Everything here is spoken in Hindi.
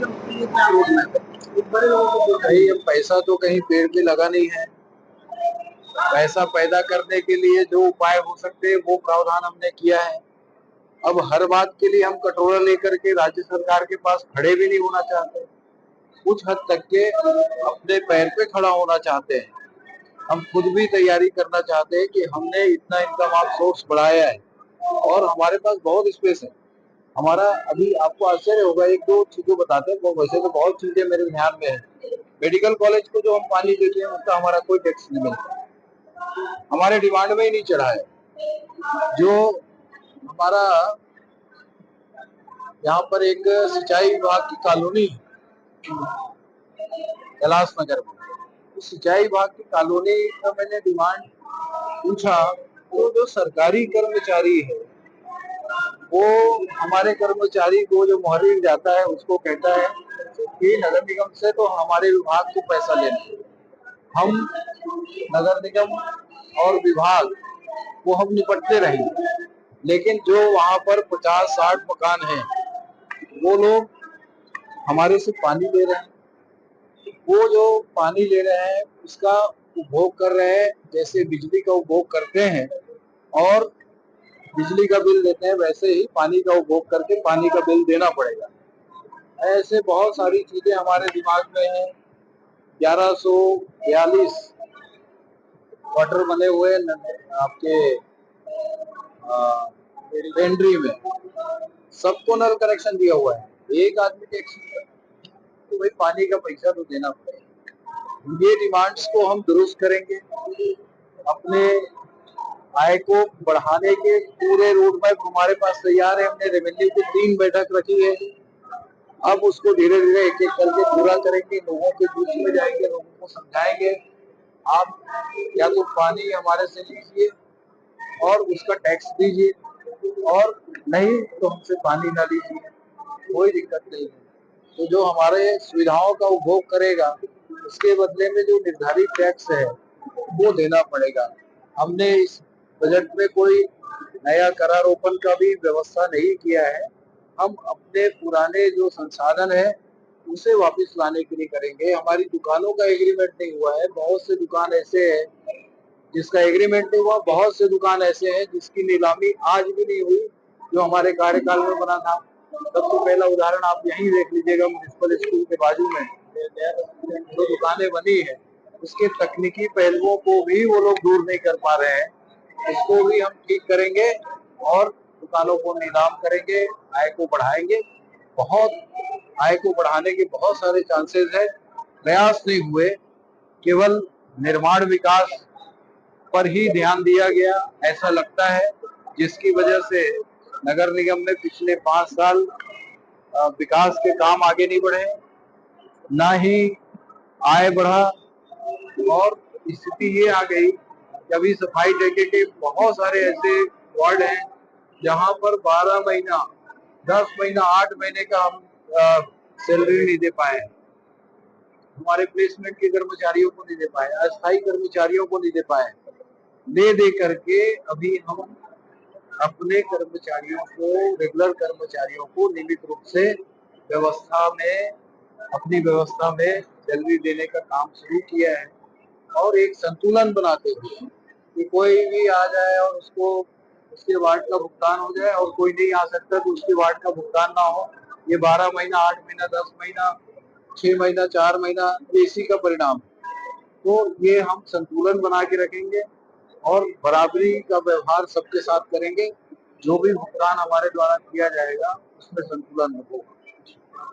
निगम के लिए क्या रोड मैप है? बड़े लोगों को भाई अब पैसा तो कहीं पेड़ पे लगा नहीं है। पैसा पैदा करने के लिए जो उपाय हो सकते हैं वो प्रावधान हमने किया है। अब हर बात के लिए हम कटोरा लेकर के राज्य सरकार के पास खड़े भी नहीं होना चाहते। कुछ हद तक के अपने पैर पे खड़ा होना चाहते हैं। हम खुद भी तैयारी करना चाहते हैं कि हमने इतना इनकम ऑफ सोर्स बढ़ाया है और हमारे पास बहुत स्पेस है। हमारा अभी आपको आश्चर्य होगा, एक दो चीजें बताते हैं। वैसे तो बहुत चीजें मेरे ध्यान में है। मेडिकल कॉलेज को जो हम पानी देते हैं उसका हमारा कोई टैक्स नहीं मिलता, हमारे डिमांड में ही नहीं चढ़ा है। जो हमारा यहाँ पर एक सिंचाई विभाग की कॉलोनी कैलाश नगर में, उस सिंचाई विभाग की कॉलोनी का मैंने डिमांड पूछा तो जो सरकारी कर्मचारी है वो हमारे कर्मचारी को जो मुहर्रिर जाता है उसको कहता है कि नगर निगम से तो हमारे विभाग को पैसा लेना है। हम नगर निगम और विभाग वो हम निपटते रहेंगे, लेकिन जो वहां पर 50-60 मकान हैं वो लोग हमारे से पानी ले रहे हैं। वो जो पानी ले रहे हैं उसका उपभोग कर रहे हैं जैसे बिजली का उपभोग करते हैं और बिजली का बिल देते हैं, वैसे ही पानी का उपभोग करके पानी का बिल देना पड़ेगा। ऐसे बहुत सारी चीजें हमारे दिमाग में है। 1142 क्वार्टर बने हुए आपके पेंड्री में, सबको नल कनेक्शन दिया हुआ है। एक आदमी टैक्स तो भाई पानी का पैसा तो देना पड़ेगा। ये डिमांड्स को हम दुरुस्त करेंगे। अपने आय को बढ़ाने के पूरे रोड मैप हमारे पास तैयार है। हमने रेवेन्यू की 3 बैठक रखी है। अब उसको धीरे धीरे एक एक करके पूरा करेंगे, लोगों के बीच में जाएंगे, लोगों को समझाएंगे आप या तो पानी हमारे से लीजिए और उसका टैक्स दीजिए और नहीं तो हमसे पानी ना लीजिए, कोई दिक्कत नहीं है। तो जो हमारे सुविधाओं का उपभोग करेगा उसके बदले में जो निर्धारित टैक्स है वो देना पड़ेगा। हमने इस बजट में कोई नया करारोपण का भी व्यवस्था नहीं किया है। हम अपने पुराने जो संसाधन है उसे वापस लाने के लिए करेंगे। हमारी दुकानों का एग्रीमेंट नहीं हुआ है। बहुत से दुकान ऐसे हैं जिसका एग्रीमेंट नहीं हुआ, बहुत से दुकान ऐसे हैं जिसकी नीलामी आज भी नहीं हुई जो हमारे कार्यकाल में बना था। सबसे पहला उदाहरण आप यहीं देख लीजिएगा, म्युनिसिपल स्कूल के बाजू में जो दुकानें बनी है उसके तकनीकी पहलुओं को भी वो लोग दूर नहीं कर पा रहे हैं। इसको भी हम ठीक करेंगे और दुकानों को नीलाम करेंगे, आय को बढ़ाएंगे। बहुत आय को बढ़ाने के बहुत सारे चांसेस है। प्रयास नहीं हुए, केवल निर्माण विकास पर ही ध्यान दिया गया ऐसा लगता है, जिसकी वजह से नगर निगम में पिछले 5 साल विकास के काम आगे नहीं बढ़े, ना ही आय बढ़ा। और स्थिति ये आ गई कि अभी सफाई ठेके के बहुत सारे ऐसे वार्ड हैं जहां पर 12 महीना 10 महीना 8 महीने का हम सैलरी नहीं दे पाए। हमारे प्लेसमेंट के कर्मचारियों को नहीं दे पाए, अस्थायी कर्मचारियों को नहीं दे पाए। दे करके अभी हम अपने कर्मचारियों को, रेगुलर कर्मचारियों को नियमित रूप से व्यवस्था में, अपनी व्यवस्था में सैलरी देने का काम शुरू किया है। और एक संतुलन बनाते हुए कि कोई भी आ जाए और उसको उसके वार्ड का भुगतान हो जाए और कोई नहीं आ सकता तो उसके वार्ड का भुगतान ना हो। ये 12 महीना 8 महीना 10 महीना 6 महीना 4 महीना ये इसी का परिणाम। तो ये हम संतुलन बना के रखेंगे और बराबरी का व्यवहार सबके साथ करेंगे। जो भी भुगतान हमारे द्वारा किया जाएगा उसमें संतुलन होगा।